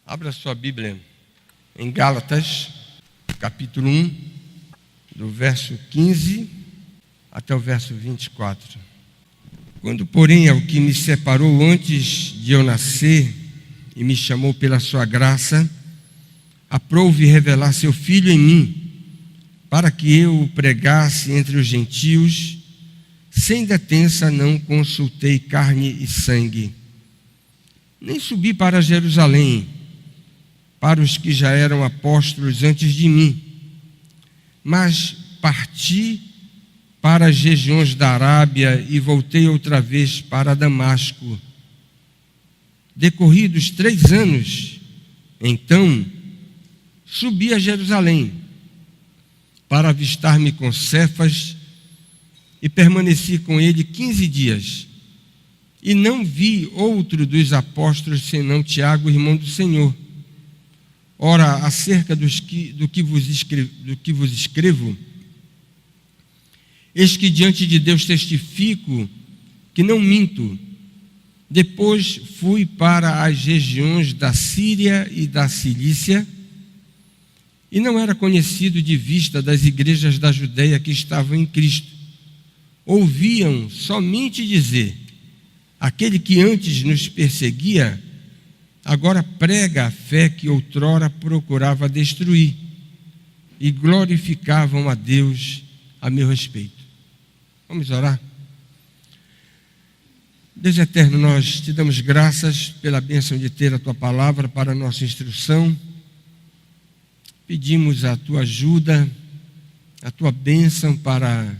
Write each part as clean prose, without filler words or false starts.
Abra sua Bíblia em Gálatas, capítulo 1, do verso 15 até o verso 24. Quando, porém, ao que me separou antes de eu nascer e me chamou pela sua graça, aprouve revelar seu Filho em mim, para que eu o pregasse entre os gentios, sem detença não consultei carne e sangue, nem subi para Jerusalém, para os que já eram apóstolos antes de mim, mas parti para as regiões da Arábia e voltei outra vez para Damasco. Decorridos 3 anos, então, subi a Jerusalém para avistar-me com Cefas e permaneci com ele 15 dias. E não vi outro dos apóstolos senão Tiago, irmão do Senhor. Ora, acerca do que vos escrevo, eis que diante de Deus testifico que não minto. Depois fui para as regiões da Síria e da Cilícia, e não era conhecido de vista das igrejas da Judeia que estavam em Cristo. Ouviam somente dizer: aquele que antes nos perseguia, agora prega a fé que outrora procurava destruir, e glorificavam a Deus a meu respeito. Vamos orar? Deus eterno, nós te damos graças pela bênção de ter a tua palavra para a nossa instrução. Pedimos a tua ajuda, a tua bênção para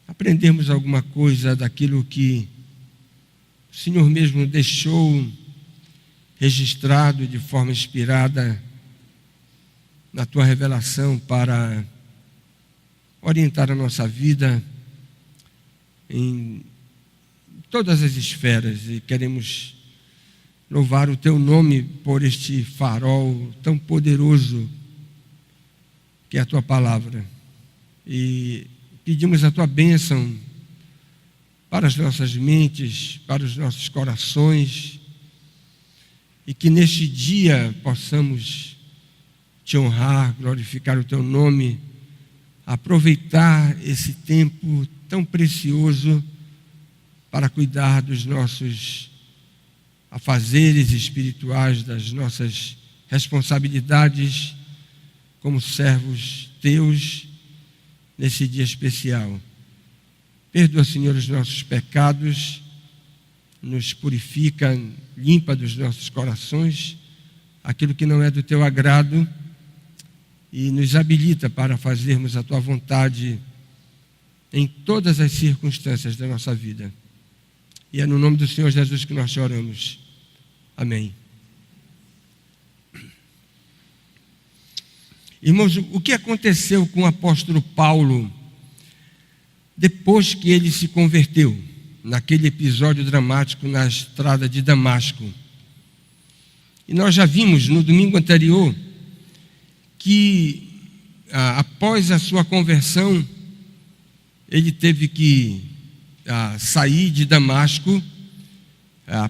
aprendermos alguma coisa daquilo que o Senhor mesmo deixou registrado de forma inspirada na tua revelação para orientar a nossa vida em todas as esferas, e queremos louvar o teu nome por este farol tão poderoso que é a tua palavra, e pedimos a tua bênção para as nossas mentes, para os nossos corações, e que neste dia possamos te honrar, glorificar o teu nome, aproveitar esse tempo tão precioso para cuidar dos nossos afazeres espirituais, das nossas responsabilidades como servos teus nesse dia especial. Perdoa, Senhor, os nossos pecados, nos purifica, limpa dos nossos corações aquilo que não é do teu agrado e nos habilita para fazermos a tua vontade em todas as circunstâncias da nossa vida. E é no nome do Senhor Jesus que nós oramos. Amém. Irmãos, o que aconteceu com o apóstolo Paulo depois que ele se converteu, naquele episódio dramático na estrada de Damasco? E nós já vimos no domingo anterior que após a sua conversão ele teve que sair de Damasco,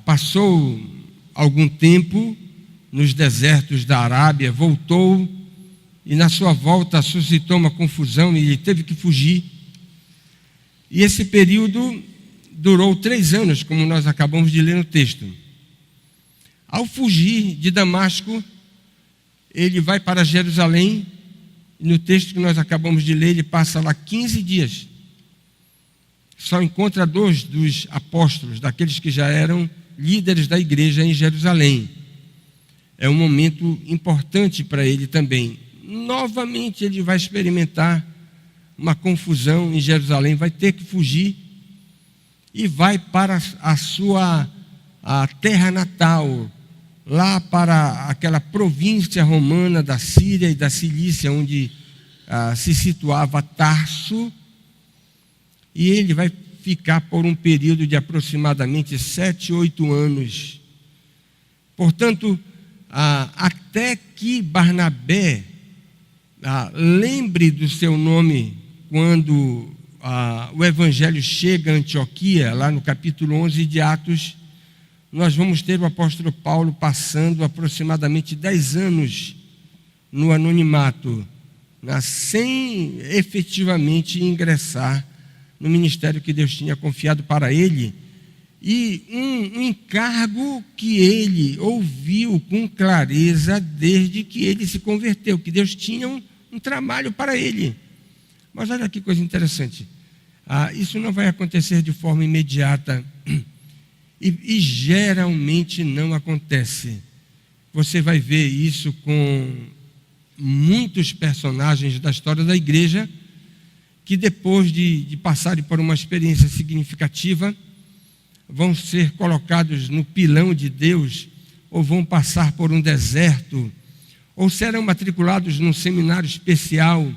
passou algum tempo nos desertos da Arábia, voltou, e na sua volta suscitou uma confusão e ele teve que fugir. E esse período durou 3 anos, como nós acabamos de ler no texto. Ao fugir de Damasco, ele vai para Jerusalém, e no texto que nós acabamos de ler, ele passa lá 15 dias. Só encontra 2 dos apóstolos, daqueles que já eram líderes da igreja em Jerusalém. É um momento importante para ele também. Novamente ele vai experimentar uma confusão em Jerusalém, vai ter que fugir e vai para a terra natal, lá para aquela província romana da Síria e da Cilícia, onde se situava Tarso. E ele vai ficar por um período de aproximadamente 7, 8 anos. Portanto, até que Barnabé lembre do seu nome quando o evangelho chega a Antioquia, lá no capítulo 11 de Atos, nós vamos ter o apóstolo Paulo passando aproximadamente 10 anos no anonimato, sem efetivamente ingressar no ministério que Deus tinha confiado para ele, e um encargo que ele ouviu com clareza desde que ele se converteu, que Deus tinha um trabalho para ele. Mas olha que coisa interessante, isso não vai acontecer de forma imediata, e geralmente não acontece. Você vai ver isso com muitos personagens da história da igreja, que depois de passarem por uma experiência significativa, vão ser colocados no pilão de Deus, ou vão passar por um deserto, ou serão matriculados num seminário especial,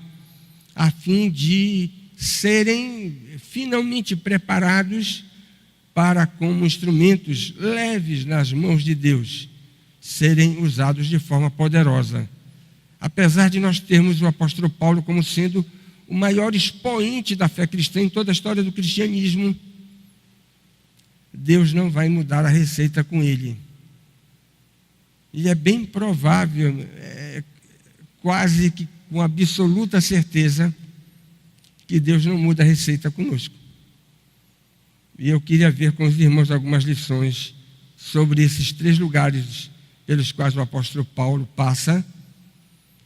a fim de serem finalmente preparados para, como instrumentos leves nas mãos de Deus, serem usados de forma poderosa. Apesar de nós termos o apóstolo Paulo como sendo o maior expoente da fé cristã em toda a história do cristianismo, Deus não vai mudar a receita com ele. E é bem provável, quase que com absoluta certeza, que Deus não muda a receita conosco. E eu queria ver com os irmãos algumas lições sobre esses 3 lugares pelos quais o apóstolo Paulo passa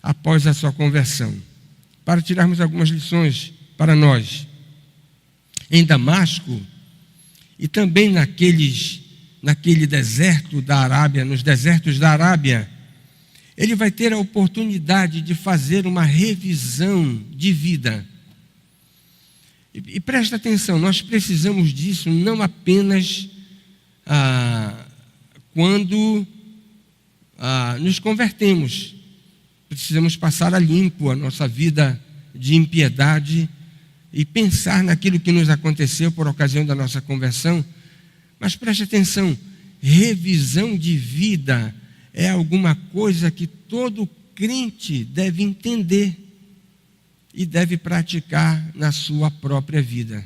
após a sua conversão, para tirarmos algumas lições para nós. Em Damasco, e também naquele deserto da Arábia, nos desertos da Arábia, ele vai ter a oportunidade de fazer uma revisão de vida. E presta atenção, nós precisamos disso não apenas quando nos convertemos. Precisamos passar a limpo a nossa vida de impiedade e pensar naquilo que nos aconteceu por ocasião da nossa conversão. Mas preste atenção, revisão de vida é alguma coisa que todo crente deve entender e deve praticar na sua própria vida.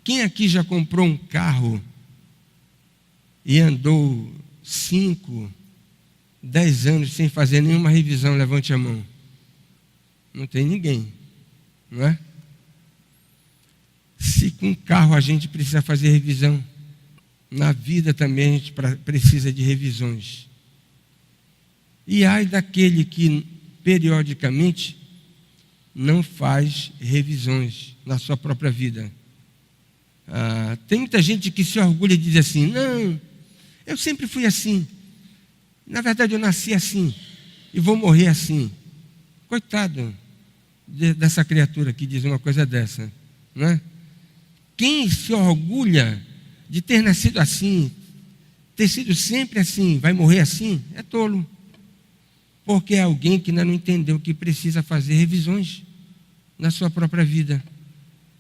Quem aqui já comprou um carro e andou 5, 10 anos sem fazer nenhuma revisão? Levante a mão. Não tem ninguém, não é? Se com carro a gente precisa fazer revisão, na vida também a gente precisa de revisões. E ai daquele que periodicamente não faz revisões na sua própria vida. Tem muita gente que se orgulha de dizer assim: não, eu sempre fui assim, na verdade eu nasci assim e vou morrer assim. Coitado dessa criatura que diz uma coisa dessa, não é? Quem se orgulha de ter nascido assim, ter sido sempre assim, vai morrer assim, é tolo. Porque é alguém que ainda não entendeu que precisa fazer revisões na sua própria vida.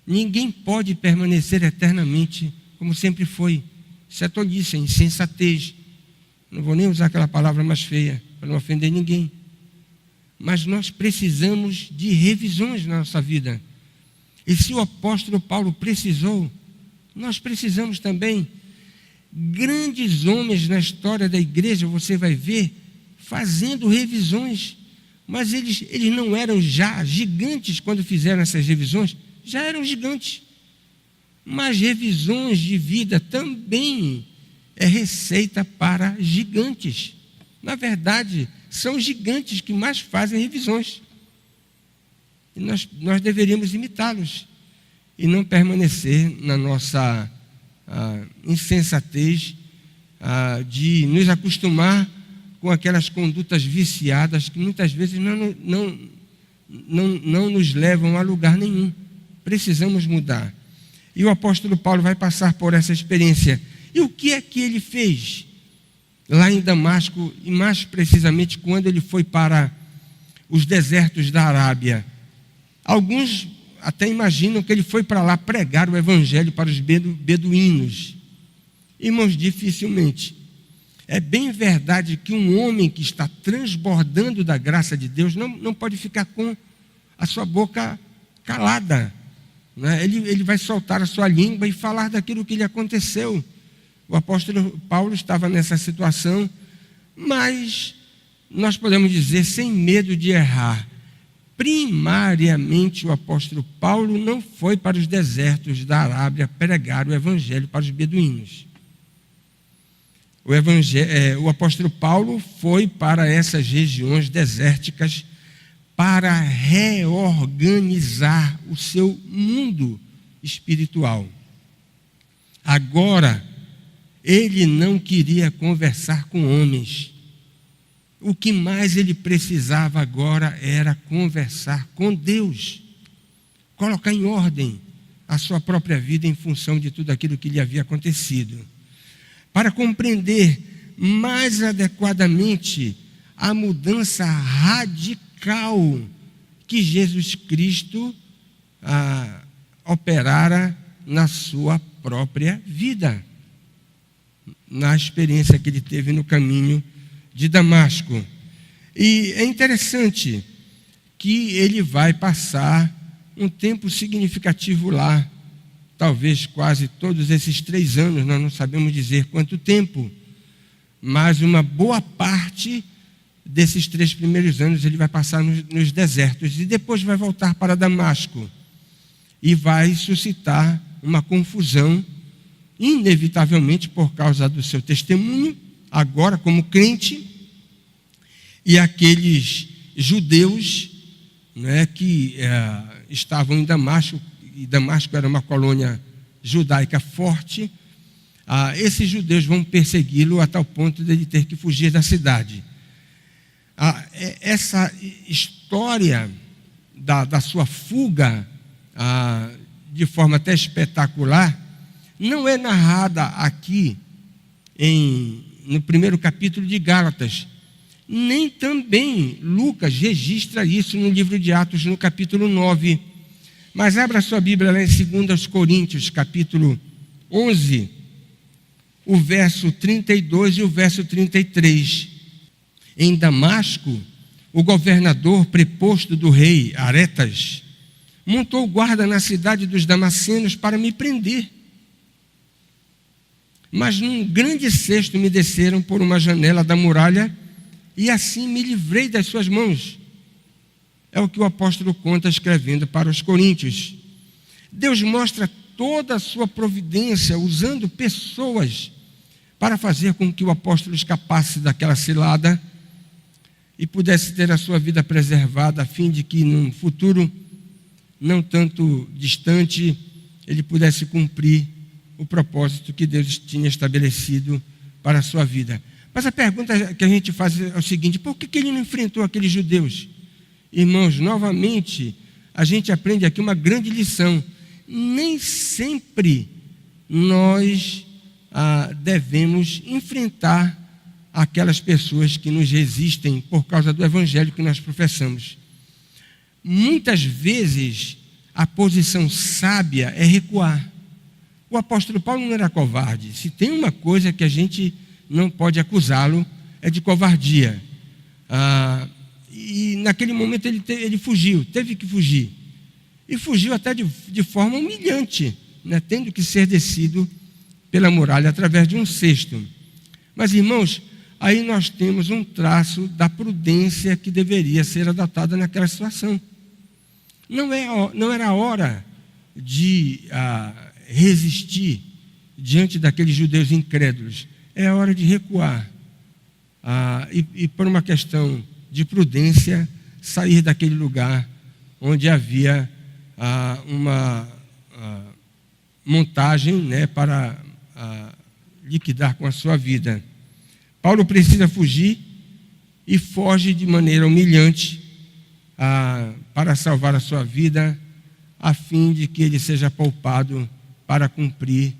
Ninguém pode permanecer eternamente como sempre foi. Isso é tolice, é insensatez. Não vou nem usar aquela palavra mais feia para não ofender ninguém. Mas nós precisamos de revisões na nossa vida. E se o apóstolo Paulo precisou, nós precisamos também. Grandes homens na história da igreja, você vai ver, fazendo revisões. Mas eles não eram já gigantes quando fizeram essas revisões? Já eram gigantes. Mas revisões de vida também é receita para gigantes. Na verdade, são gigantes que mais fazem revisões. E nós deveríamos imitá-los e não permanecer na nossa insensatez de nos acostumar com aquelas condutas viciadas que muitas vezes não nos levam a lugar nenhum. Precisamos mudar. E o apóstolo Paulo vai passar por essa experiência. E o que é que ele fez lá em Damasco, e mais precisamente quando ele foi para os desertos da Arábia? Alguns até imaginam que ele foi para lá pregar o evangelho para os beduínos. Irmãos, dificilmente. É bem verdade que um homem que está transbordando da graça de Deus não pode ficar com a sua boca calada, né? Ele vai soltar a sua língua e falar daquilo que lhe aconteceu. O apóstolo Paulo estava nessa situação, mas nós podemos dizer, sem medo de errar, primariamente o apóstolo Paulo não foi para os desertos da Arábia pregar o evangelho para os beduínos. O apóstolo Paulo foi para essas regiões desérticas para reorganizar o seu mundo espiritual. Agora, ele não queria conversar com homens. O que mais ele precisava agora era conversar com Deus, colocar em ordem a sua própria vida em função de tudo aquilo que lhe havia acontecido, para compreender mais adequadamente a mudança radical que Jesus Cristo operara na sua própria vida, na experiência que ele teve no caminho de Damasco. E é interessante que ele vai passar um tempo significativo lá, talvez quase todos esses 3 anos, nós não sabemos dizer quanto tempo, mas uma boa parte desses 3 primeiros anos ele vai passar nos desertos e depois vai voltar para Damasco e vai suscitar uma confusão, inevitavelmente por causa do seu testemunho, agora como crente, e aqueles judeus, né, que estavam em Damasco, e Damasco era uma colônia judaica forte. Esses judeus vão persegui-lo a tal ponto de ele ter que fugir da cidade. Essa história da sua fuga, de forma até espetacular, não é narrada aqui no primeiro capítulo de Gálatas, nem também Lucas registra isso no livro de Atos, no capítulo 9. Mas abra sua Bíblia lá em 2 Coríntios, capítulo 11, o verso 32 e o verso 33. Em Damasco, o governador preposto do rei Aretas montou guarda na cidade dos damascenos para me prender. Mas num grande cesto me desceram por uma janela da muralha e assim me livrei das suas mãos. É o que o apóstolo conta escrevendo para os coríntios. Deus mostra toda a sua providência usando pessoas para fazer com que o apóstolo escapasse daquela cilada e pudesse ter a sua vida preservada, a fim de que num futuro não tanto distante ele pudesse cumprir o propósito que Deus tinha estabelecido para a sua vida. Mas a pergunta que a gente faz é o seguinte: por que ele não enfrentou aqueles judeus? Irmãos, novamente, a gente aprende aqui uma grande lição. Nem sempre nós devemos enfrentar aquelas pessoas que nos resistem por causa do evangelho que nós professamos. Muitas vezes, a posição sábia é recuar. O apóstolo Paulo não era covarde. Se tem uma coisa que a gente não pode acusá-lo, é de covardia. E naquele momento ele fugiu, teve que fugir. E fugiu até de forma humilhante, né, tendo que ser descido pela muralha através de um cesto. Mas, irmãos, aí nós temos um traço da prudência que deveria ser adotada naquela situação. Não era hora de resistir diante daqueles judeus incrédulos. É hora de recuar. E por uma questão de prudência, sair daquele lugar onde havia uma montagem, né, para liquidar com a sua vida. Paulo precisa fugir e foge de maneira humilhante para salvar a sua vida, a fim de que ele seja poupado para cumprir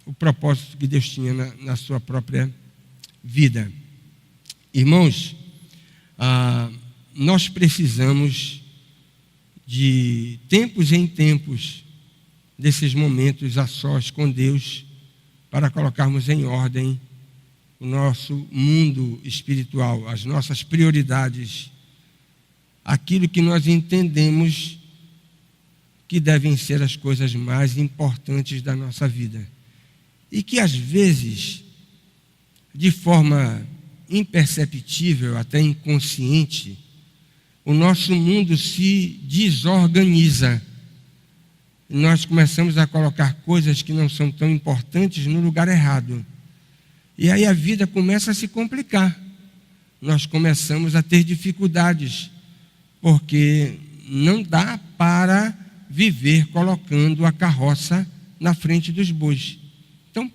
o propósito que Deus tinha na sua própria vida. Irmãos, nós precisamos de tempos em tempos desses momentos a sós com Deus para colocarmos em ordem o nosso mundo espiritual, as nossas prioridades, aquilo que nós entendemos que devem ser as coisas mais importantes da nossa vida. E que, às vezes, de forma imperceptível, até inconsciente, o nosso mundo se desorganiza. Nós começamos a colocar coisas que não são tão importantes no lugar errado. E aí a vida começa a se complicar. Nós começamos a ter dificuldades, porque não dá para viver colocando a carroça na frente dos bois. Então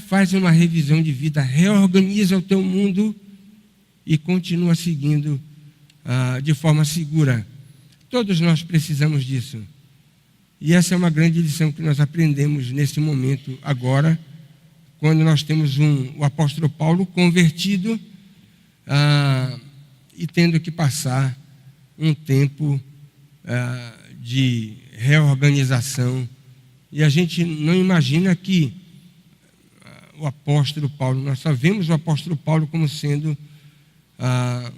faz uma revisão de vida, reorganiza o teu mundo e continua seguindo de forma segura. Todos nós precisamos disso. E essa é uma grande lição que nós aprendemos nesse momento agora, quando nós temos o apóstolo Paulo convertido e tendo que passar um tempo de reorganização. E a gente não imagina que o apóstolo Paulo, nós só vemos o apóstolo Paulo como sendo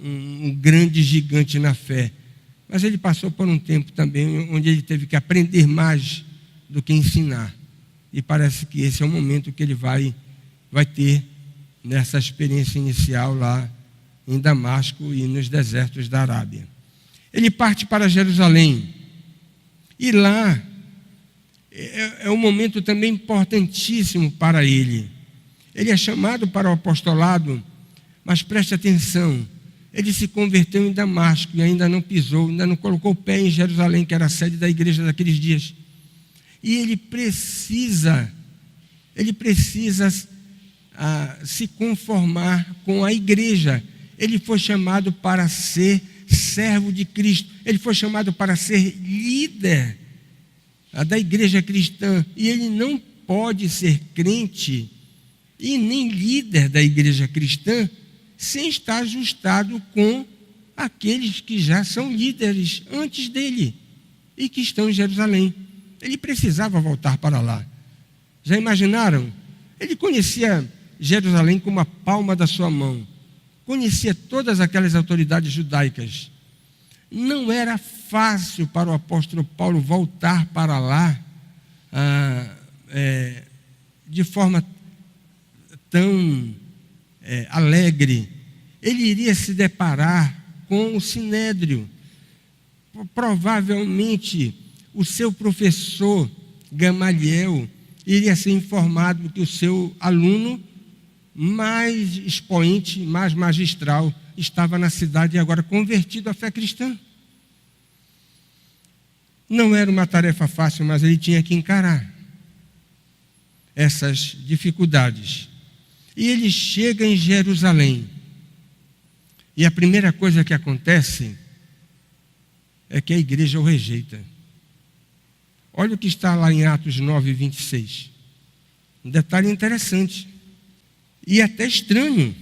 um grande gigante na fé. Mas ele passou por um tempo também onde ele teve que aprender mais do que ensinar. E parece que esse é o momento que ele vai ter nessa experiência inicial lá em Damasco e nos desertos da Arábia. Ele parte para Jerusalém. E lá é um momento também importantíssimo para ele. Ele é chamado para o apostolado, mas preste atenção, ele se converteu em Damasco e ainda não pisou, ainda não colocou o pé em Jerusalém, que era a sede da igreja daqueles dias. E ele precisa se conformar com a igreja. Ele foi chamado para ser servo de Cristo, ele foi chamado para ser líder da igreja cristã, e ele não pode ser crente e nem líder da igreja cristã sem estar ajustado com aqueles que já são líderes antes dele e que estão em Jerusalém. Ele precisava voltar para lá. Já imaginaram? Ele conhecia Jerusalém como a palma da sua mão, conhecia todas aquelas autoridades judaicas. Não era fácil para o apóstolo Paulo voltar para lá de forma tão alegre. Ele iria se deparar com o Sinédrio. Provavelmente o seu professor Gamaliel iria ser informado que o seu aluno mais expoente, mais magistral, estava na cidade e agora convertido à fé cristã. Não era uma tarefa fácil, mas ele tinha que encarar essas dificuldades. E ele chega em Jerusalém. E a primeira coisa que acontece é que a igreja o rejeita. Olha o que está lá em Atos 9, 26. Um detalhe interessante e até estranho.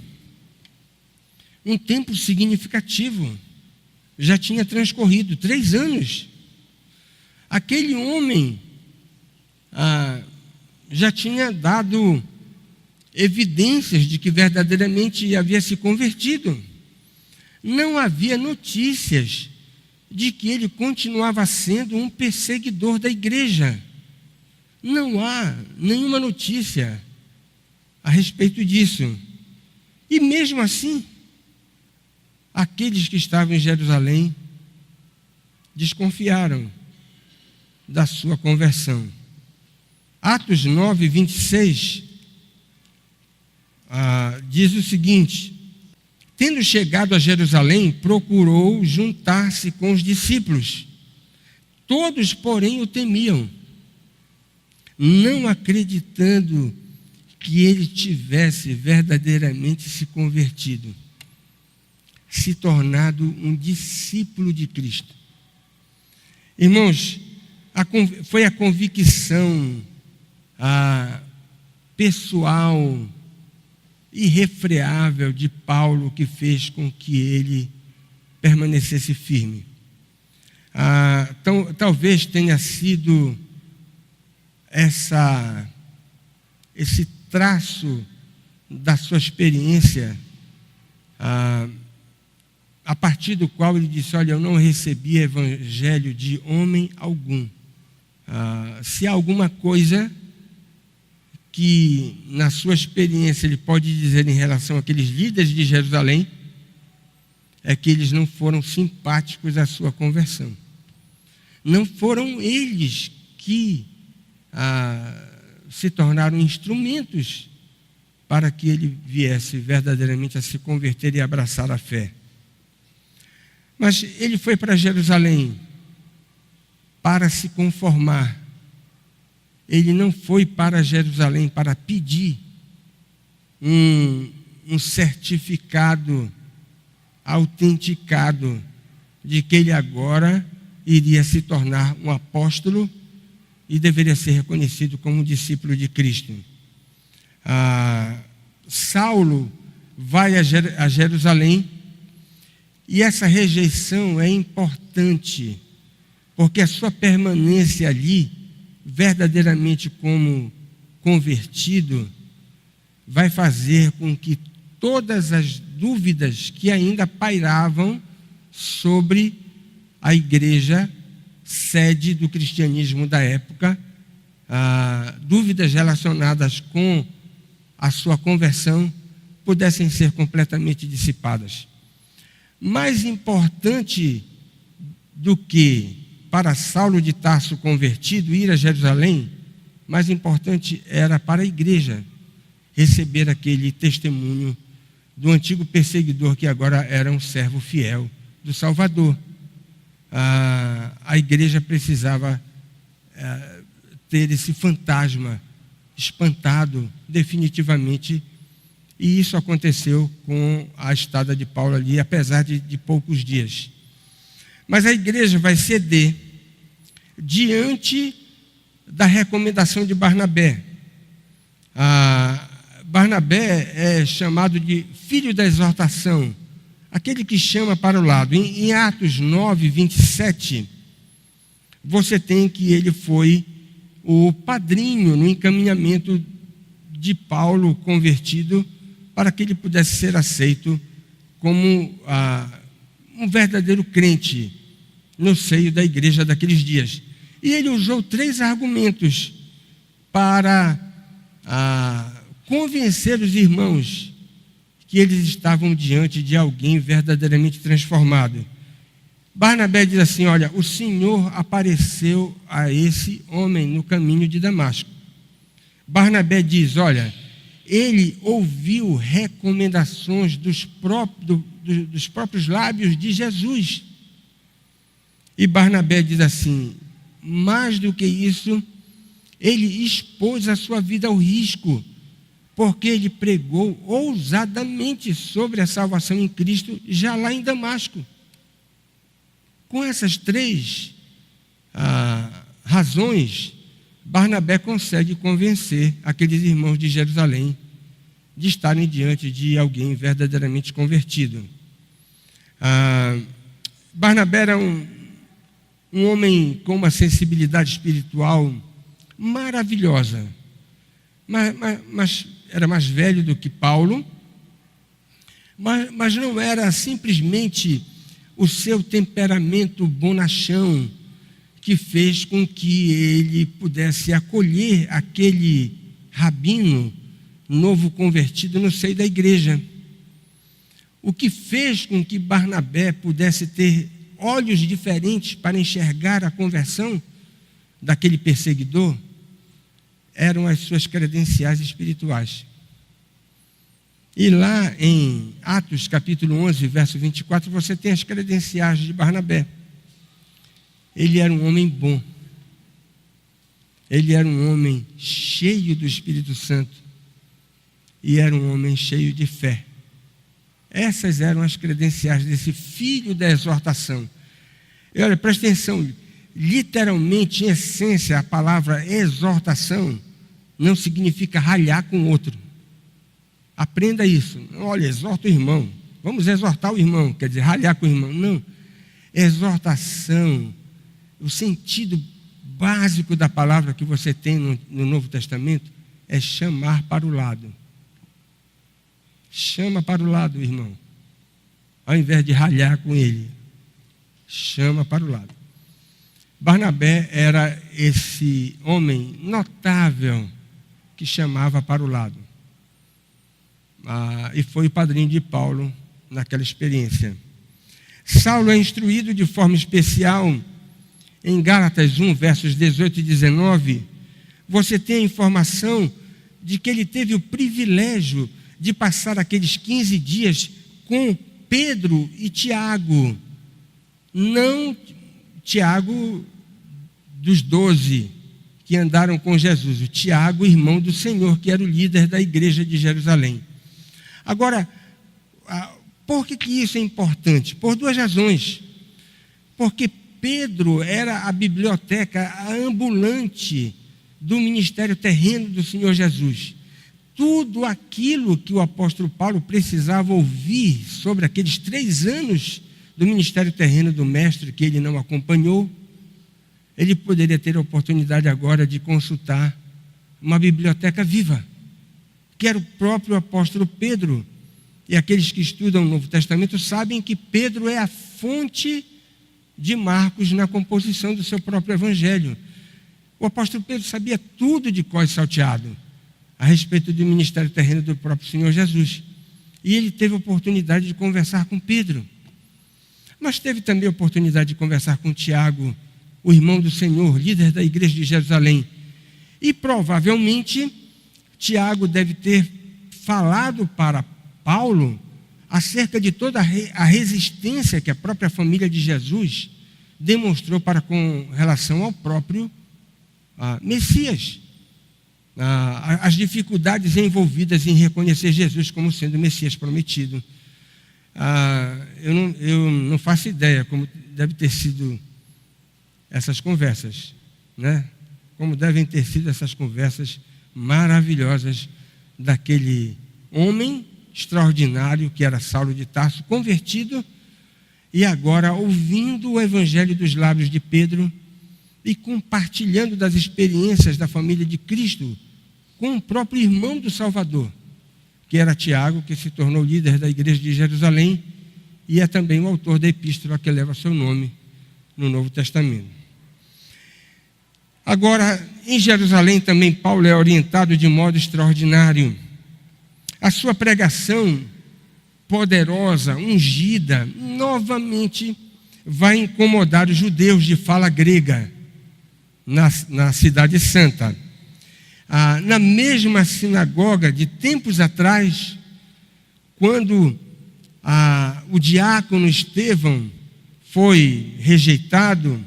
Um tempo significativo. Já tinha transcorrido 3 anos. Aquele homem já tinha dado evidências de que verdadeiramente havia se convertido. Não havia notícias de que ele continuava sendo um perseguidor da igreja. Não há nenhuma notícia a respeito disso. E mesmo assim, aqueles que estavam em Jerusalém desconfiaram da sua conversão. Atos 9, 26 diz o seguinte: tendo chegado a Jerusalém, procurou juntar-se com os discípulos. Todos, porém, o temiam, não acreditando que ele tivesse verdadeiramente se convertido, se tornado um discípulo de Cristo. Irmãos, foi a convicção pessoal, irrefreável de Paulo que fez com que ele permanecesse firme. Talvez tenha sido esse traço da sua experiência, a partir do qual ele disse: olha, eu não recebi evangelho de homem algum. Se há alguma coisa que, na sua experiência, ele pode dizer em relação àqueles líderes de Jerusalém, é que eles não foram simpáticos à sua conversão. Não foram eles que se tornaram instrumentos para que ele viesse verdadeiramente a se converter e abraçar a fé. Mas ele foi para Jerusalém para se conformar. Ele não foi para Jerusalém para pedir um certificado autenticado de que ele agora iria se tornar um apóstolo e deveria ser reconhecido como discípulo de Cristo. Saulo vai a Jerusalém, e essa rejeição é importante, porque a sua permanência ali, verdadeiramente como convertido, vai fazer com que todas as dúvidas que ainda pairavam sobre a igreja sede do cristianismo da época, dúvidas relacionadas com a sua conversão, pudessem ser completamente dissipadas. Mais importante do que para Saulo de Tarso convertido ir a Jerusalém, mais importante era para a igreja receber aquele testemunho do antigo perseguidor que agora era um servo fiel do Salvador. A igreja precisava ter esse fantasma espantado definitivamente, e isso aconteceu com a estada de Paulo ali, apesar de poucos dias. Mas a igreja vai ceder diante da recomendação de Barnabé. Barnabé é chamado de filho da exortação, aquele que chama para o lado. Em Atos 9, 27, você tem que ele foi o padrinho no encaminhamento de Paulo convertido, para que ele pudesse ser aceito como um verdadeiro crente no seio da igreja daqueles dias. E ele usou 3 argumentos para convencer os irmãos que eles estavam diante de alguém verdadeiramente transformado. Barnabé diz assim: olha, o Senhor apareceu a esse homem no caminho de Damasco. Barnabé diz: olha, ele ouviu recomendações dos próprios lábios de Jesus. E Barnabé diz assim: mais do que isso, ele expôs a sua vida ao risco, porque ele pregou ousadamente sobre a salvação em Cristo já lá em Damasco. Com essas 3 razões, Barnabé consegue convencer aqueles irmãos de Jerusalém de estarem diante de alguém verdadeiramente convertido. Barnabé era um homem com uma sensibilidade espiritual maravilhosa, mas era mais velho do que Paulo, mas não era simplesmente o seu temperamento bonachão que fez com que ele pudesse acolher aquele rabino novo convertido no seio da igreja. O que fez com que Barnabé pudesse ter olhos diferentes para enxergar a conversão daquele perseguidor eram as suas credenciais espirituais. E lá em Atos capítulo 11, verso 24, você tem as credenciais de Barnabé. Ele era um homem bom. Ele era um homem cheio do Espírito Santo. E era um homem cheio de fé. Essas eram as credenciais desse filho da exortação. E olha, presta atenção, literalmente, em essência, a palavra exortação não significa ralhar com o outro. Aprenda isso. Olha, exorta o irmão. Vamos exortar o irmão, quer dizer, ralhar com o irmão. Não. Exortação, o sentido básico da palavra que você tem no Novo Testamento é chamar para o lado. Chama para o lado, irmão. ao invés de ralhar com ele, chama para o lado. Barnabé era esse homem notável que chamava para o lado. E foi o padrinho de Paulo naquela experiência. Saulo é instruído de forma especial em Gálatas 1, versos 18 e 19. Você tem a informação de que ele teve o privilégio de passar aqueles 15 dias com Pedro e Tiago. Não Tiago dos 12 que andaram com Jesus, o Tiago, irmão do Senhor, que era o líder da igreja de Jerusalém. Agora, por que isso é importante? Por duas razões. Porque Pedro era a biblioteca ambulante do ministério terreno do Senhor Jesus. Tudo aquilo que o apóstolo Paulo precisava ouvir sobre aqueles 3 anos do ministério terreno do mestre que ele não acompanhou, ele poderia ter a oportunidade agora de consultar uma biblioteca viva, que era o próprio apóstolo Pedro. E aqueles que estudam o Novo Testamento sabem que Pedro é a fonte de Marcos na composição do seu próprio evangelho. O apóstolo Pedro sabia tudo de cós salteado a respeito do ministério terreno do próprio Senhor Jesus. E ele teve a oportunidade de conversar com Pedro. Mas teve também a oportunidade de conversar com Tiago, o irmão do Senhor, líder da igreja de Jerusalém. E provavelmente Tiago deve ter falado para Paulo acerca de toda a resistência que a própria família de Jesus demonstrou com relação ao próprio Messias. As dificuldades envolvidas em reconhecer Jesus como sendo o Messias prometido. Eu não faço ideia como deve ter sido essas conversas, né? Como devem ter sido essas conversas maravilhosas daquele homem extraordinário que era Saulo de Tarso, convertido, e agora ouvindo o evangelho dos lábios de Pedro e compartilhando das experiências da família de Cristo com o próprio irmão do Salvador, que era Tiago, que se tornou líder da igreja de Jerusalém e é também o autor da epístola que leva seu nome no Novo Testamento. Agora, em Jerusalém também Paulo é orientado de modo extraordinário. A sua pregação poderosa, ungida, novamente vai incomodar os judeus de fala grega na Cidade Santa. Na mesma sinagoga de tempos atrás, quando o diácono Estevão foi rejeitado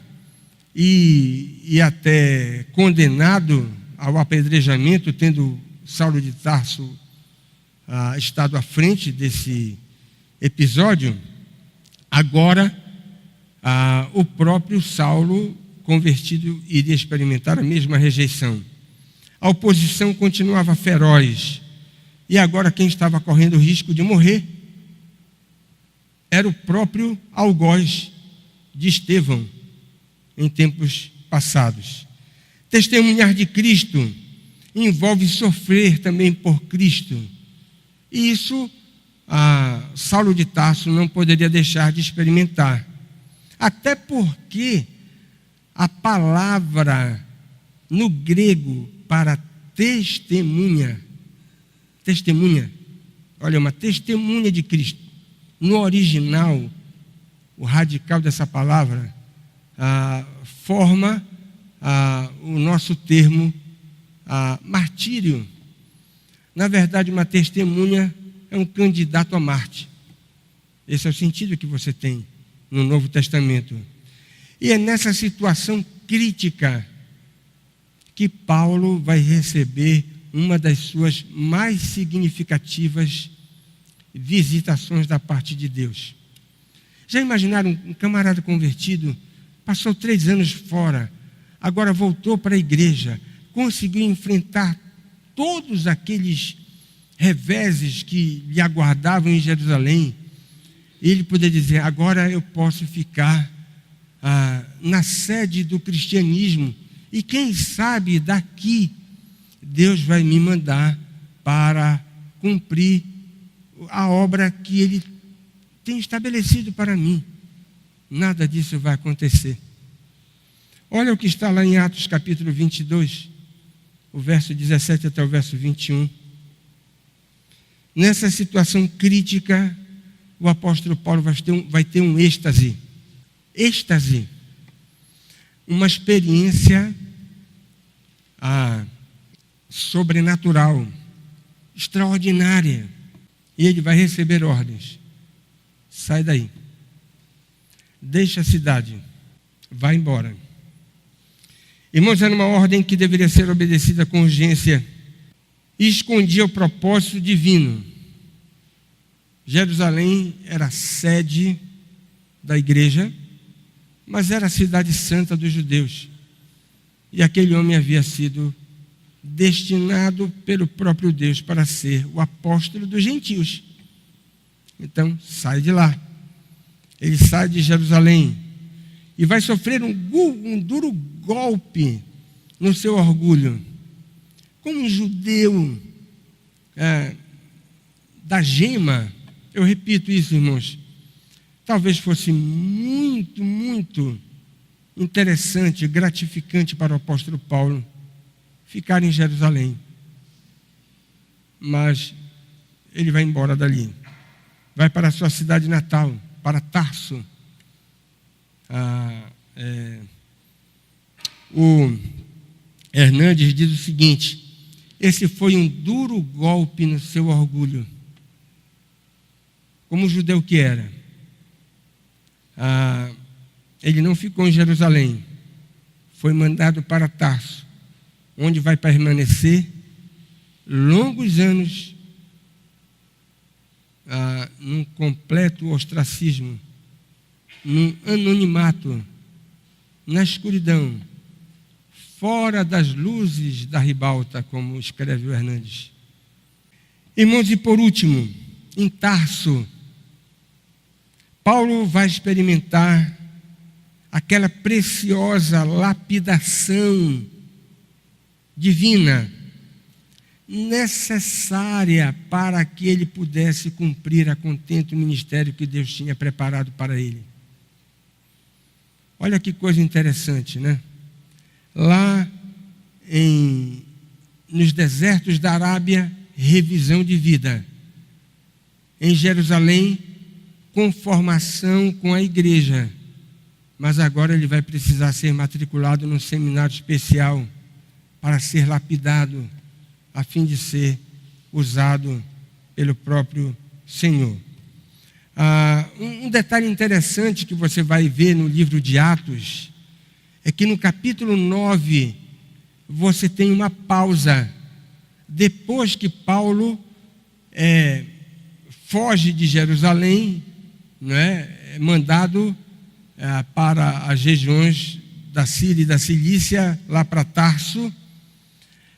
e até condenado ao apedrejamento, tendo Saulo de Tarso estado à frente desse episódio, agora o próprio Saulo, convertido, iria experimentar a mesma rejeição. A oposição continuava feroz, e agora quem estava correndo o risco de morrer era o próprio algoz de Estevão, em tempos passados. Testemunhar de Cristo envolve sofrer também por Cristo. E isso Saulo de Tarso não poderia deixar de experimentar. Até porque a palavra no grego para testemunha, olha, uma testemunha de Cristo, no original, o radical dessa palavra, forma o nosso termo martírio. Na verdade, uma testemunha é um candidato a Marte. Esse é o sentido que você tem no Novo Testamento. E é nessa situação crítica que Paulo vai receber uma das suas mais significativas visitações da parte de Deus. Já imaginaram um camarada convertido, passou 3 anos fora, agora voltou para a igreja, conseguiu enfrentar todos aqueles reveses que lhe aguardavam em Jerusalém, e ele poder dizer: agora eu posso ficar na sede do cristianismo, e quem sabe daqui Deus vai me mandar para cumprir a obra que Ele tenho estabelecido para mim. Nada disso vai acontecer. Olha o que está lá em Atos capítulo 22, o verso 17 até o verso 21. Nessa situação crítica, o apóstolo Paulo vai ter um êxtase. Êxtase. Uma experiência sobrenatural, extraordinária. E ele vai receber ordens. Sai daí. Deixa a cidade. Vai embora. Irmãos, era uma ordem que deveria ser obedecida com urgência e escondia o propósito divino. Jerusalém era a sede da igreja, mas era a cidade santa dos judeus. E aquele homem havia sido destinado pelo próprio Deus para ser o apóstolo dos gentios. Então, sai de lá. Ele sai de Jerusalém e vai sofrer um duro golpe no seu orgulho. Como um judeu da gema, eu repito isso, irmãos, talvez fosse muito, muito interessante, gratificante para o apóstolo Paulo ficar em Jerusalém. Mas ele vai embora dali. Vai para a sua cidade natal, para Tarso. O Hernandes diz o seguinte: esse foi um duro golpe no seu orgulho. Como judeu que era, ele não ficou em Jerusalém, foi mandado para Tarso, onde vai permanecer longos anos num completo ostracismo, num anonimato, na escuridão, fora das luzes da ribalta, como escreve o Hernandes. Irmãos, e por último, em Tarso, Paulo vai experimentar aquela preciosa lapidação divina, necessária para que ele pudesse cumprir a contento o ministério que Deus tinha preparado para ele. Olha que coisa interessante, né? Lá nos desertos da Arábia, revisão de vida. Em Jerusalém, conformação com a igreja. Mas agora ele vai precisar ser matriculado num seminário especial para ser lapidado, a fim de ser usado pelo próprio Senhor. Um detalhe interessante que você vai ver no livro de Atos é que no capítulo 9 você tem uma pausa. Depois que Paulo foge de Jerusalém, é mandado para as regiões da Síria e da Cilícia, lá para Tarso,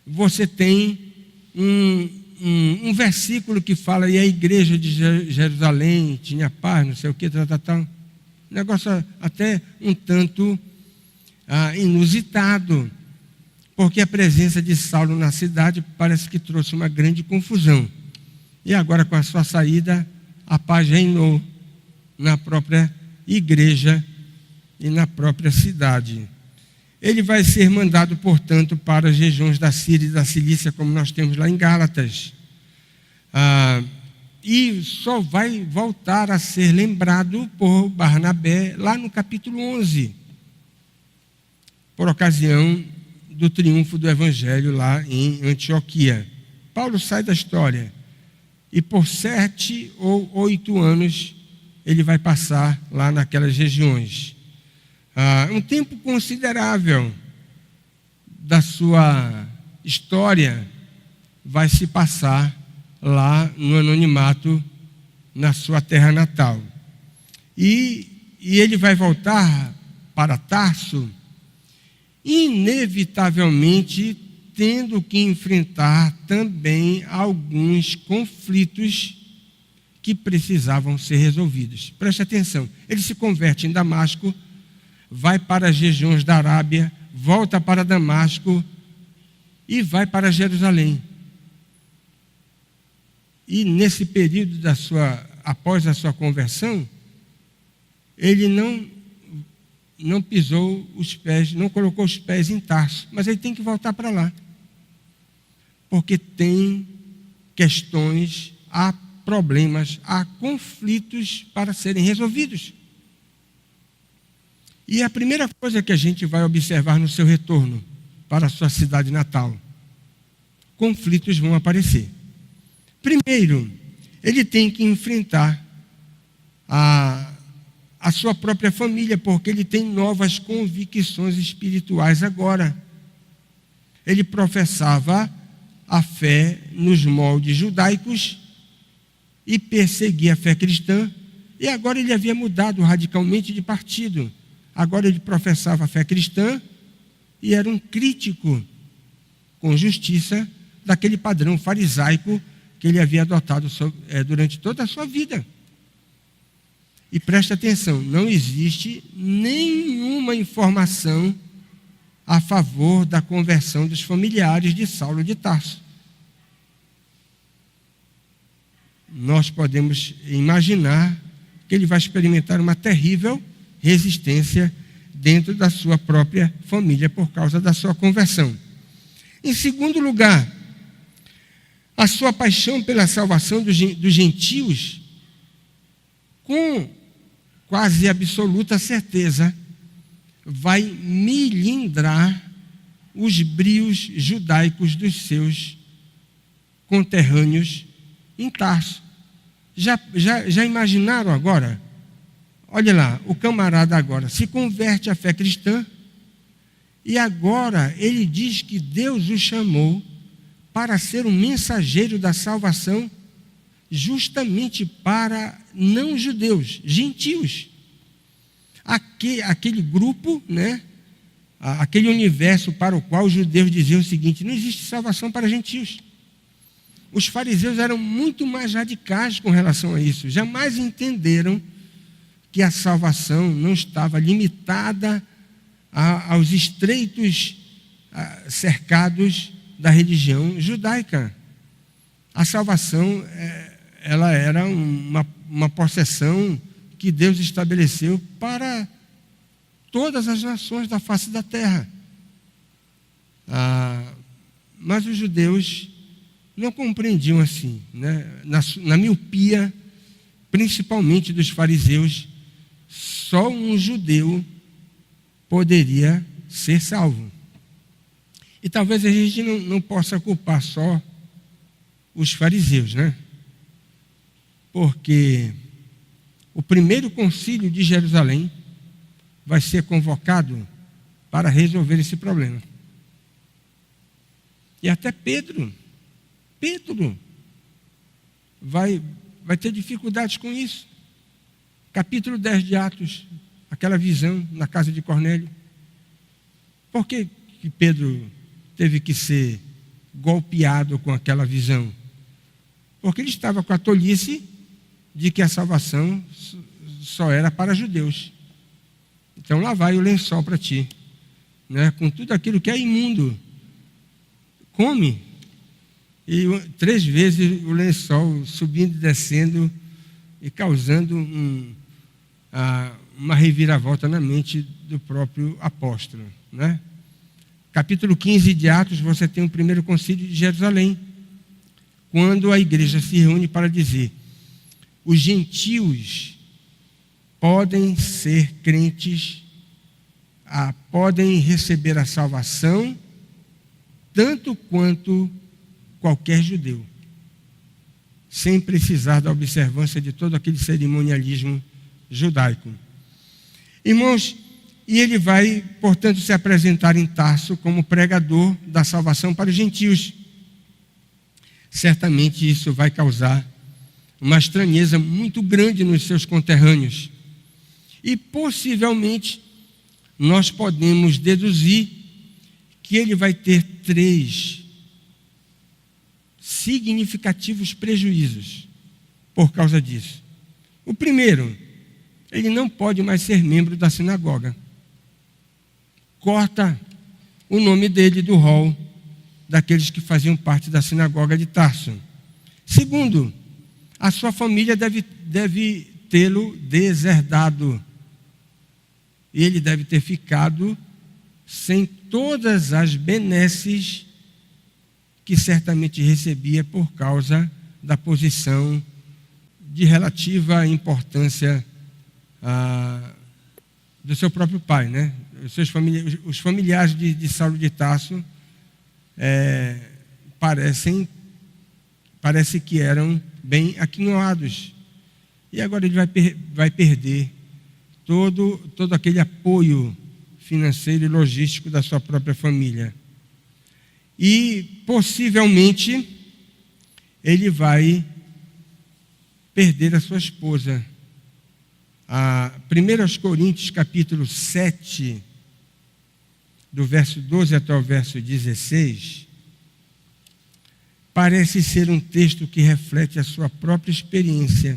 você tem um versículo que fala: e a igreja de Jerusalém tinha paz, não sei o que, um negócio até um tanto inusitado, porque a presença de Saulo na cidade parece que trouxe uma grande confusão. E agora, com a sua saída, a paz reinou na própria igreja e na própria cidade. Ele vai ser mandado, portanto, para as regiões da Síria e da Cilícia, como nós temos lá em Gálatas. E só vai voltar a ser lembrado por Barnabé lá no capítulo 11, por ocasião do triunfo do Evangelho lá em Antioquia. Paulo sai da história e por 7 ou 8 anos ele vai passar lá naquelas regiões. Um tempo considerável da sua história vai se passar lá no anonimato, na sua terra natal. E ele vai voltar para Tarso, inevitavelmente tendo que enfrentar também alguns conflitos que precisavam ser resolvidos. Preste atenção, ele se converte em Damasco, vai para as regiões da Arábia, volta para Damasco e vai para Jerusalém. E nesse período da sua após a sua conversão, ele não pisou os pés, não colocou os pés em Tarso, mas ele tem que voltar para lá. Porque tem questões, há problemas, há conflitos para serem resolvidos. E a primeira coisa que a gente vai observar no seu retorno para a sua cidade natal, conflitos vão aparecer. Primeiro, ele tem que enfrentar a sua própria família, porque ele tem novas convicções espirituais agora. Ele professava a fé nos moldes judaicos e perseguia a fé cristã, e agora ele havia mudado radicalmente de partido. Agora ele professava a fé cristã e era um crítico com justiça daquele padrão farisaico que ele havia adotado durante toda a sua vida. E presta atenção, não existe nenhuma informação a favor da conversão dos familiares de Saulo de Tarso. Nós podemos imaginar que ele vai experimentar uma terrível resistência dentro da sua própria família por causa da sua conversão. Em segundo lugar, a sua paixão pela salvação dos gentios, com quase absoluta certeza, vai milindrar os brios judaicos dos seus conterrâneos em Tarso. Já imaginaram agora? Olha lá, o camarada agora se converte à fé cristã e agora ele diz que Deus o chamou para ser um mensageiro da salvação justamente para não-judeus, gentios. Aquele grupo, né, aquele universo para o qual os judeus diziam o seguinte: não existe salvação para gentios. Os fariseus eram muito mais radicais com relação a isso. Jamais entenderam que a salvação não estava limitada aos estreitos cercados da religião judaica. A salvação ela era uma possessão que Deus estabeleceu para todas as nações da face da terra. Mas os judeus não compreendiam assim, né? Na miopia, principalmente dos fariseus, só um judeu poderia ser salvo. E talvez a gente não possa culpar só os fariseus, né? Porque o primeiro concílio de Jerusalém vai ser convocado para resolver esse problema. E até Pedro vai ter dificuldades com isso. Capítulo 10 de Atos, aquela visão na casa de Cornélio. Por que Pedro teve que ser golpeado com aquela visão? Porque ele estava com a tolice de que a salvação só era para judeus. Então lá vai o lençol para ti, né? Com tudo aquilo que é imundo. Come. E 3 vezes o lençol subindo e descendo e causando uma reviravolta na mente do próprio apóstolo, né? Capítulo 15 de Atos, você tem o primeiro concílio de Jerusalém, quando a igreja se reúne para dizer: os gentios podem ser crentes, podem receber a salvação, tanto quanto qualquer judeu, sem precisar da observância de todo aquele cerimonialismo judaico. Irmãos, e ele vai, portanto, se apresentar em Tarso como pregador da salvação para os gentios. Certamente isso vai causar uma estranheza muito grande nos seus conterrâneos. E possivelmente nós podemos deduzir que ele vai ter 3 significativos prejuízos por causa disso. O primeiro, ele não pode mais ser membro da sinagoga. Corta o nome dele do rol daqueles que faziam parte da sinagoga de Tarso. Segundo, a sua família deve tê-lo deserdado. E ele deve ter ficado sem todas as benesses que certamente recebia por causa da posição de relativa importância do seu próprio pai, né? Os familiares de Saulo de Tarso parece que eram bem aquinhoados. E agora ele vai perder todo aquele apoio financeiro e logístico da sua própria família. E, possivelmente, ele vai perder a sua esposa. 1 Coríntios, capítulo 7, do verso 12 até o verso 16, parece ser um texto que reflete a sua própria experiência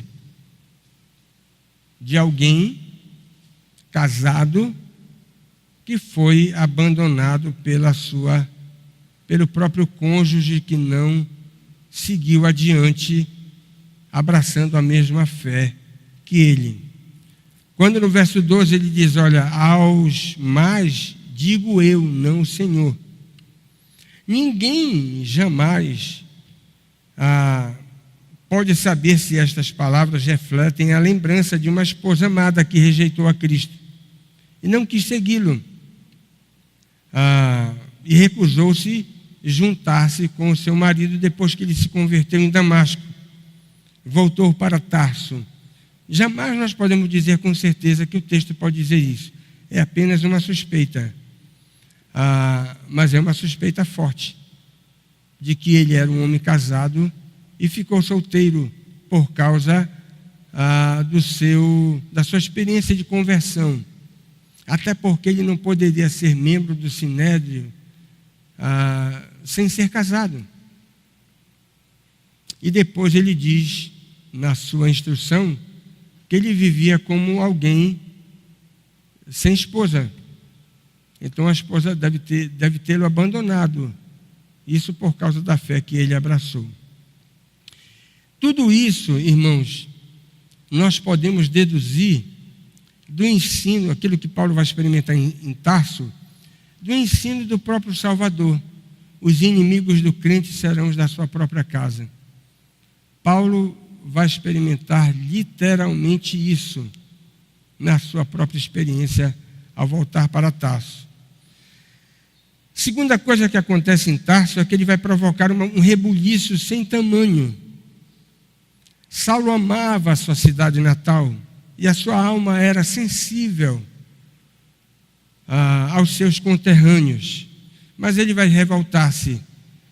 de alguém casado que foi abandonado pelo próprio cônjuge, que não seguiu adiante abraçando a mesma fé que ele. Quando no verso 12 ele diz, olha, aos mais digo eu, não o Senhor. Ninguém jamais pode saber se estas palavras refletem a lembrança de uma esposa amada que rejeitou a Cristo e não quis segui-lo, e recusou-se juntar-se com o seu marido depois que ele se converteu em Damasco, voltou para Tarso. Jamais nós podemos dizer com certeza que o texto pode dizer isso. É apenas uma suspeita, mas é uma suspeita forte de que ele era um homem casado e ficou solteiro por causa da sua experiência de conversão. Até porque ele não poderia ser membro do Sinédrio sem ser casado. E depois ele diz, na sua instrução, que ele vivia como alguém sem esposa. Então a esposa deve tê-lo abandonado. Isso por causa da fé que ele abraçou. Tudo isso, irmãos, nós podemos deduzir do ensino, aquilo que Paulo vai experimentar em Tarso, do ensino do próprio Salvador. Os inimigos do crente serão os da sua própria casa. Paulo vai experimentar literalmente isso na sua própria experiência ao voltar para Tarso. Segunda coisa que acontece em Tarso é que ele vai provocar um rebuliço sem tamanho. Saulo amava a sua cidade natal e a sua alma era sensível aos seus conterrâneos, mas ele vai revoltar-se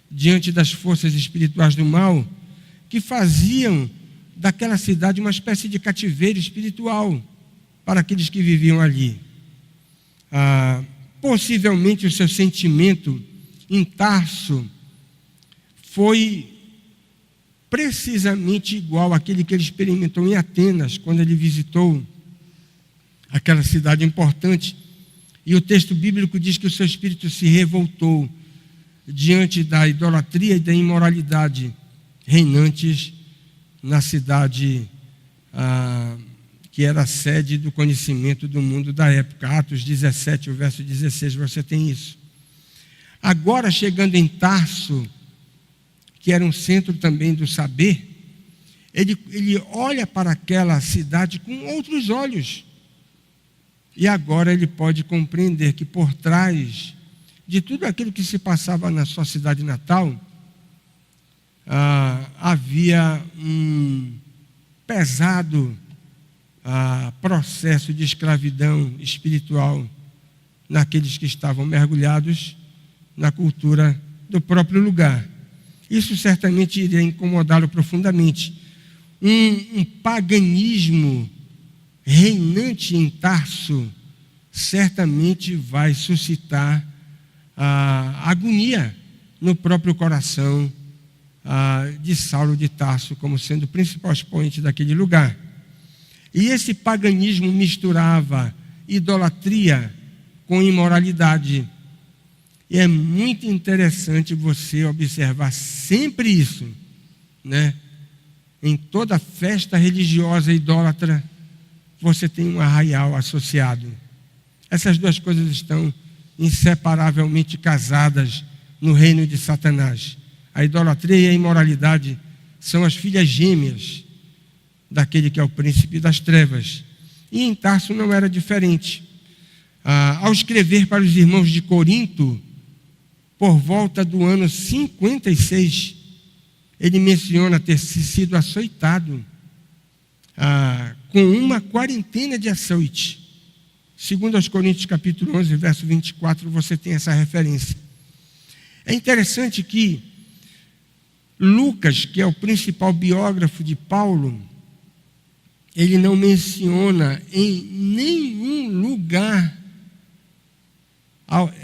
diante das forças espirituais do mal que faziam daquela cidade uma espécie de cativeiro espiritual para aqueles que viviam ali. Possivelmente o seu sentimento em Tarso foi precisamente igual àquele que ele experimentou em Atenas, quando ele visitou aquela cidade importante. E o texto bíblico diz que o seu espírito se revoltou diante da idolatria e da imoralidade reinantes na cidade que era a sede do conhecimento do mundo da época. Atos 17, o verso 16, você tem isso. Agora, chegando em Tarso, que era um centro também do saber, ele olha para aquela cidade com outros olhos. E agora ele pode compreender que por trás de tudo aquilo que se passava na sua cidade natal, havia um pesado processo de escravidão espiritual naqueles que estavam mergulhados na cultura do próprio lugar. Isso certamente iria incomodá-lo profundamente. Um paganismo reinante em Tarso certamente vai suscitar agonia no próprio coração de Saulo de Tarso, como sendo o principal expoente daquele lugar. E esse paganismo misturava idolatria com imoralidade. E é muito interessante você observar sempre isso, né? em toda festa religiosa idólatra, você tem um arraial associado. Essas duas coisas estão inseparavelmente casadas no reino de Satanás. A idolatria e a imoralidade são as filhas gêmeas daquele que é o príncipe das trevas. E em Tarso não era diferente. Ao escrever para os irmãos de Corinto, por volta do ano 56, ele menciona ter sido açoitado com uma quarentena de açoite. Segundo aos Coríntios capítulo 11, verso 24, você tem essa referência. É interessante que Lucas, que é o principal biógrafo de Paulo, ele não menciona em nenhum lugar,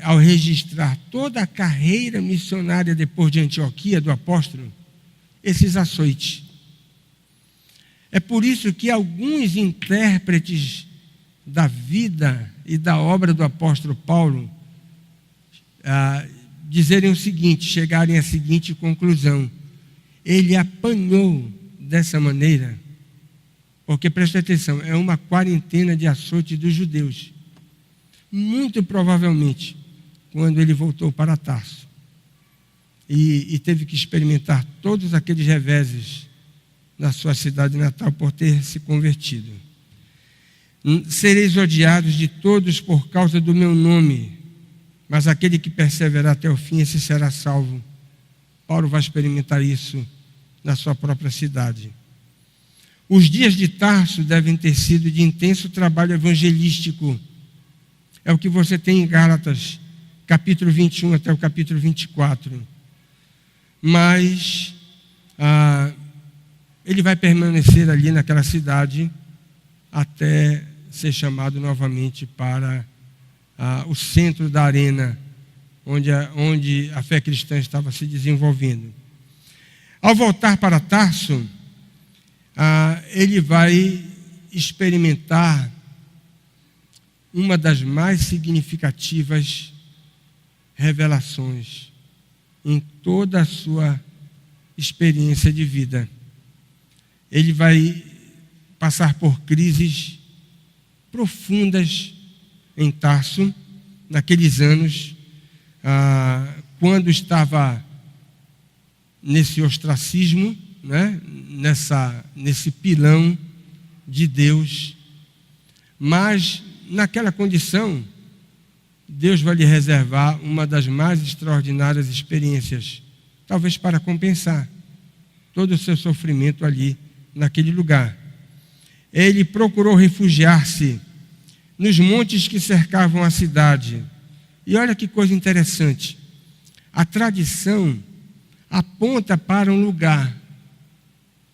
ao registrar toda a carreira missionária depois de Antioquia, do apóstolo, esses açoites. É por isso que alguns intérpretes da vida e da obra do apóstolo Paulo dizerem o seguinte, chegarem à seguinte conclusão: ele apanhou dessa maneira, porque, preste atenção, é uma quarentena de açoite dos judeus. Muito provavelmente, quando ele voltou para Tarso e teve que experimentar todos aqueles reveses na sua cidade natal por ter se convertido. Sereis odiados de todos por causa do meu nome, mas aquele que perseverar até o fim, esse será salvo. Paulo vai experimentar isso na sua própria cidade. Os dias de Tarso devem ter sido de intenso trabalho evangelístico. É o que você tem em Gálatas, capítulo 21 até o capítulo 24. Mas ele vai permanecer ali naquela cidade até ser chamado novamente para o centro da arena, onde a fé cristã estava se desenvolvendo. Ao voltar para Tarso, ele vai experimentar uma das mais significativas revelações em toda a sua experiência de vida. Ele vai passar por crises profundas em Tarso, naqueles anos, quando estava nesse ostracismo, né? Nesse pilão de Deus. Mas, naquela condição, Deus vai lhe reservar uma das mais extraordinárias experiências, talvez para compensar todo o seu sofrimento ali, naquele lugar. Ele procurou refugiar-se nos montes que cercavam a cidade. E olha que coisa interessante. A tradição aponta para um lugar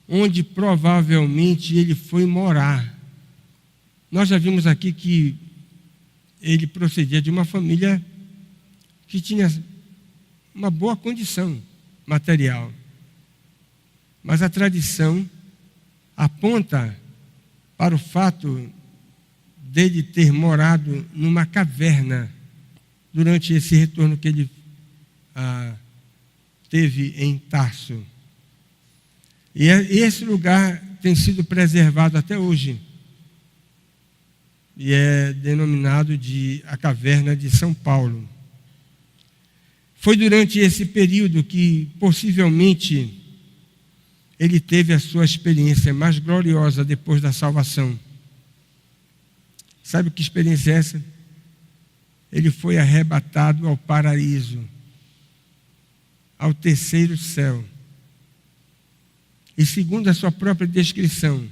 onde provavelmente ele foi morar. Nós já vimos aqui que ele procedia de uma família que tinha uma boa condição material. Mas a tradição aponta para o fato dele ter morado numa caverna durante esse retorno que ele teve em Tarso. E esse lugar tem sido preservado até hoje. E é denominado de a Caverna de São Paulo. Foi durante esse período que, possivelmente, ele teve a sua experiência mais gloriosa depois da salvação. Sabe que experiência é essa? Ele foi arrebatado ao paraíso, ao terceiro céu. E segundo a sua própria descrição,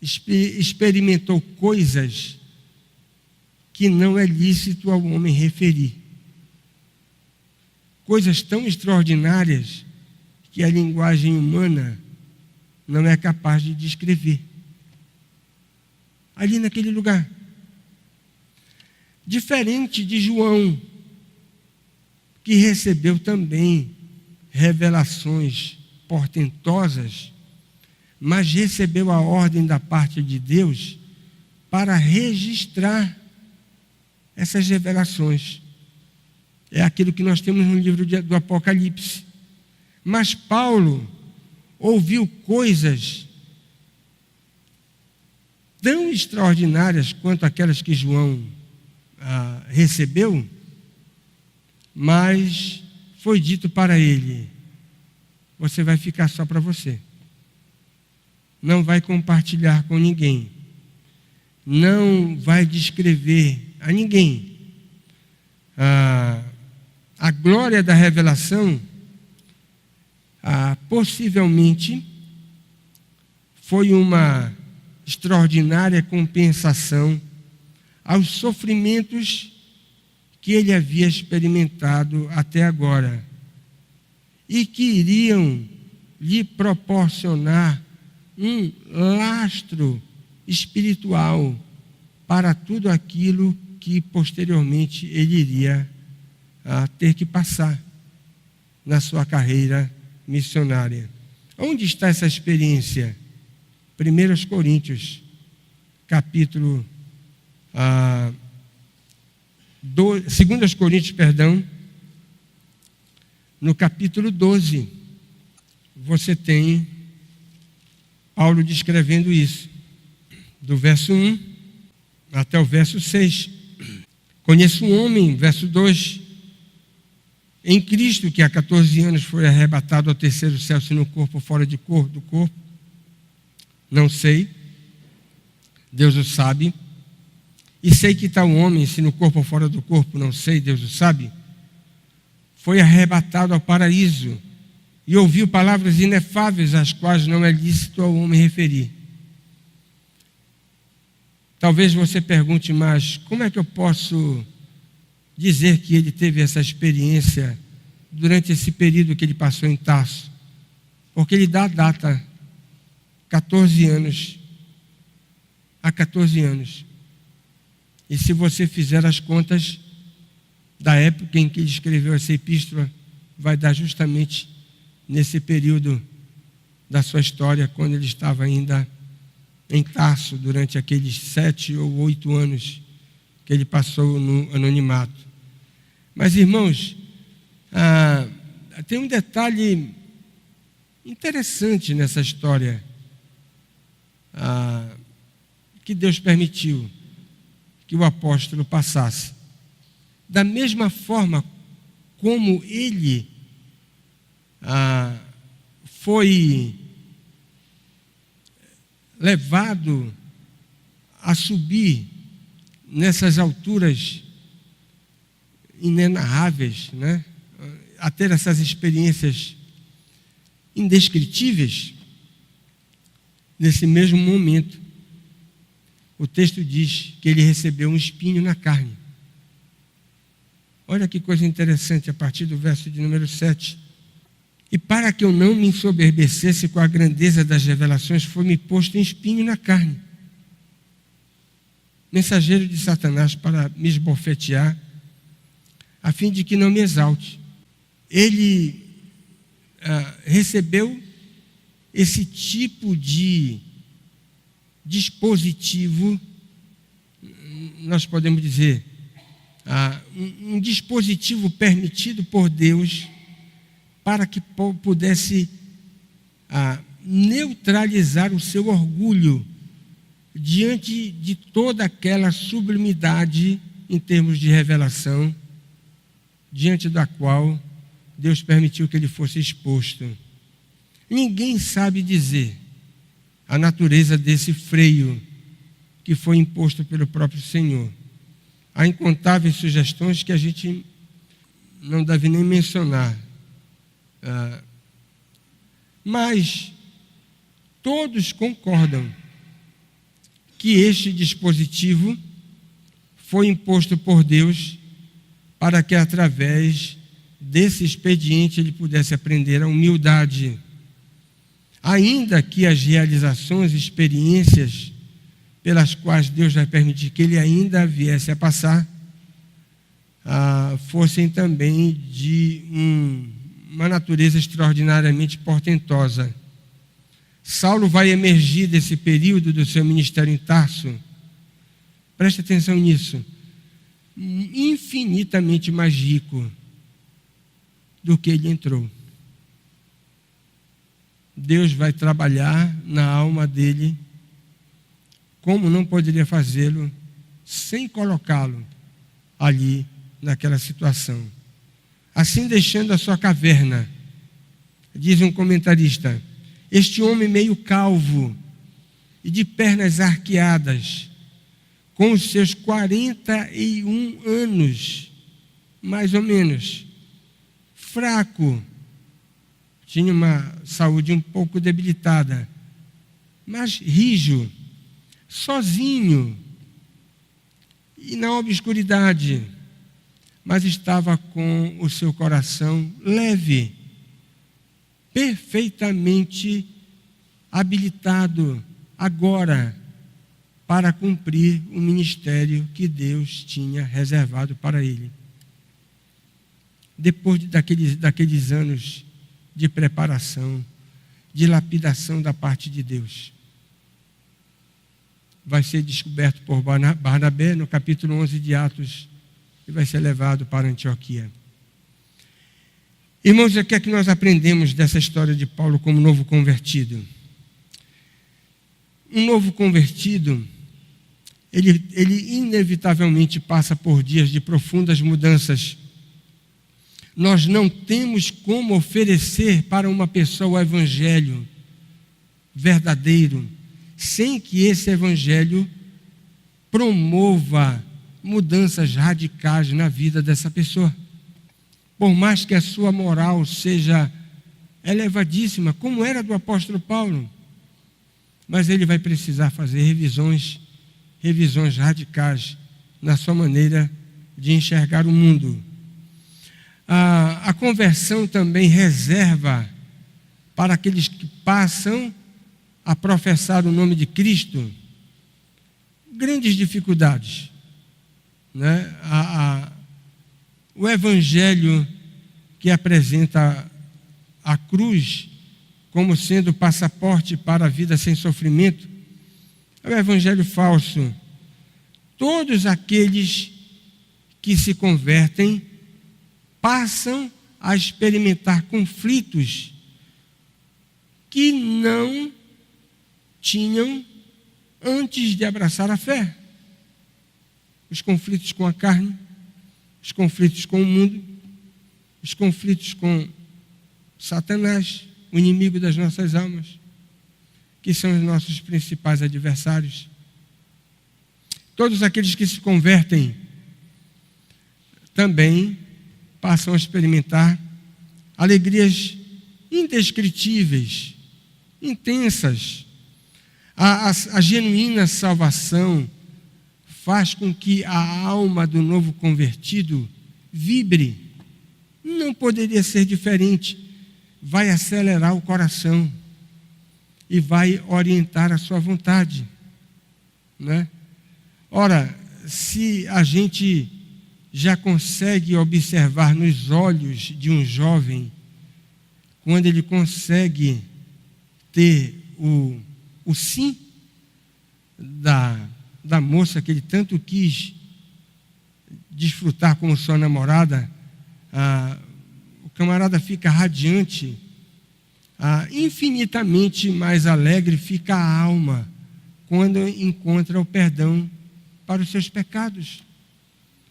experimentou coisas que não é lícito ao homem referir. Coisas tão extraordinárias que a linguagem humana não é capaz de descrever. Ali naquele lugar. Diferente de João, que recebeu também revelações portentosas, mas recebeu a ordem da parte de Deus para registrar essas revelações. É aquilo que nós temos no livro do Apocalipse. Mas Paulo ouviu coisas tão extraordinárias quanto aquelas que João recebeu, mas foi dito para ele: você vai ficar só para você. Não vai compartilhar com ninguém. Não vai descrever a ninguém. A glória da revelação, possivelmente, foi uma extraordinária compensação aos sofrimentos que ele havia experimentado até agora e que iriam lhe proporcionar um lastro espiritual para tudo aquilo que posteriormente ele iria ter que passar na sua carreira missionária. Onde está essa experiência? 1 Coríntios, capítulo 2 Coríntios, no capítulo 12, você tem Paulo descrevendo isso, do verso 1 até o verso 6. Conheço um homem, verso 2, em Cristo, que há 14 anos foi arrebatado ao terceiro céu, se no corpo ou fora do corpo, não sei, Deus o sabe. E sei que tal homem, se no corpo ou fora do corpo, não sei, Deus o sabe, foi arrebatado ao paraíso e ouviu palavras inefáveis, às quais não é lícito ao homem referir. Talvez você pergunte, mas como é que eu posso dizer que ele teve essa experiência durante esse período que ele passou em Tarso? Porque ele dá a data, 14 anos. Há 14 anos. E se você fizer as contas da época em que ele escreveu essa epístola, vai dar justamente nesse período da sua história, quando ele estava ainda em Tarso, durante aqueles 7 ou 8 anos que ele passou no anonimato. Mas, irmãos, tem um detalhe interessante nessa história que Deus permitiu que o apóstolo passasse. Da mesma forma como ele foi levado a subir nessas alturas inenarráveis, né? A ter essas experiências indescritíveis, nesse mesmo momento, o texto diz que ele recebeu um espinho na carne. Olha que coisa interessante, a partir do verso de número 7. E para que eu não me ensoberbecesse com a grandeza das revelações, foi-me posto um espinho na carne. Mensageiro de Satanás para me esbofetear, a fim de que não me exalte. Ele recebeu esse tipo de dispositivo, nós podemos dizer, um dispositivo permitido por Deus para que pudesse neutralizar o seu orgulho diante de toda aquela sublimidade em termos de revelação, diante da qual Deus permitiu que ele fosse exposto. Ninguém sabe dizer a natureza desse freio que foi imposto pelo próprio Senhor. Há incontáveis sugestões que a gente não deve nem mencionar. Mas todos concordam que este dispositivo foi imposto por Deus para que através desse expediente ele pudesse aprender a humildade. Ainda que as realizações, experiências pelas quais Deus vai permitir que ele ainda viesse a passar, fossem também de uma natureza extraordinariamente portentosa. Saulo vai emergir desse período do seu ministério em Tarso, preste atenção nisso, infinitamente mais rico do que ele entrou. Deus vai trabalhar na alma dele, como não poderia fazê-lo sem colocá-lo ali naquela situação. Assim, deixando a sua caverna, diz um comentarista, este homem meio calvo e de pernas arqueadas, com os seus 41 anos, mais ou menos, fraco, tinha uma saúde um pouco debilitada, mas rijo, sozinho e na obscuridade, mas estava com o seu coração leve, perfeitamente habilitado agora para cumprir o ministério que Deus tinha reservado para ele. Depois daqueles anos de preparação, de lapidação da parte de Deus, vai ser descoberto por Barnabé no capítulo 11 de Atos e vai ser levado para Antioquia. Irmãos, o que é que nós aprendemos dessa história de Paulo como novo convertido? Um novo convertido, ele inevitavelmente passa por dias de profundas mudanças. Nós não temos como oferecer para uma pessoa o evangelho verdadeiro, sem que esse evangelho promova mudanças radicais na vida dessa pessoa. Por mais que a sua moral seja elevadíssima, como era do apóstolo Paulo, mas ele vai precisar fazer revisões radicais na sua maneira de enxergar o mundo. A conversão também reserva para aqueles que passam a professar o nome de Cristo grandes dificuldades, né? O evangelho que apresenta a cruz como sendo o passaporte para a vida sem sofrimento é o evangelho falso. Todos aqueles que se convertem passam a experimentar conflitos que não tinham antes de abraçar a fé. Os conflitos com a carne, os conflitos com o mundo, os conflitos com Satanás, o inimigo das nossas almas, que são os nossos principais adversários. Todos aqueles que se convertem também passam a experimentar alegrias indescritíveis, intensas. A genuína salvação faz com que a alma do novo convertido vibre. Não poderia ser diferente. Vai acelerar o coração e vai orientar a sua vontade, né? Ora, se a gente já consegue observar nos olhos de um jovem, quando ele consegue ter o sim da moça que ele tanto quis desfrutar como sua namorada, o camarada fica radiante, infinitamente mais alegre fica a alma quando encontra o perdão para os seus pecados,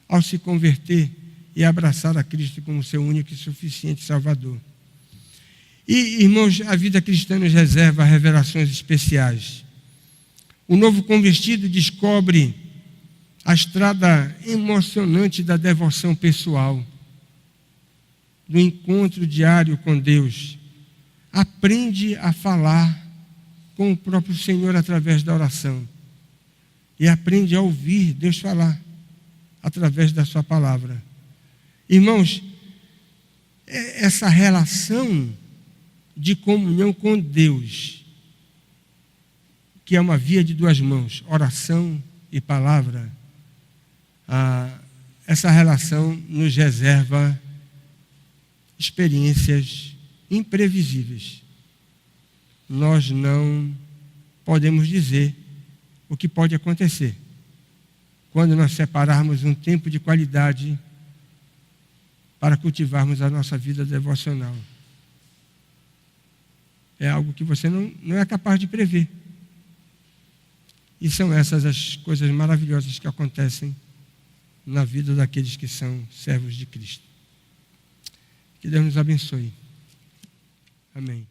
ao se converter e abraçar a Cristo como seu único e suficiente Salvador. E, irmãos, a vida cristã nos reserva revelações especiais. O novo convertido descobre a estrada emocionante da devoção pessoal, do encontro diário com Deus. Aprende a falar com o próprio Senhor através da oração. E aprende a ouvir Deus falar através da sua palavra. Irmãos, essa relação de comunhão com Deus, que é uma via de duas mãos, oração e palavra, essa relação nos reserva experiências imprevisíveis. Nós não podemos dizer o que pode acontecer quando nós separarmos um tempo de qualidade para cultivarmos a nossa vida devocional. é algo que você não é capaz de prever. E são essas as coisas maravilhosas que acontecem na vida daqueles que são servos de Cristo. Que Deus nos abençoe. Amém.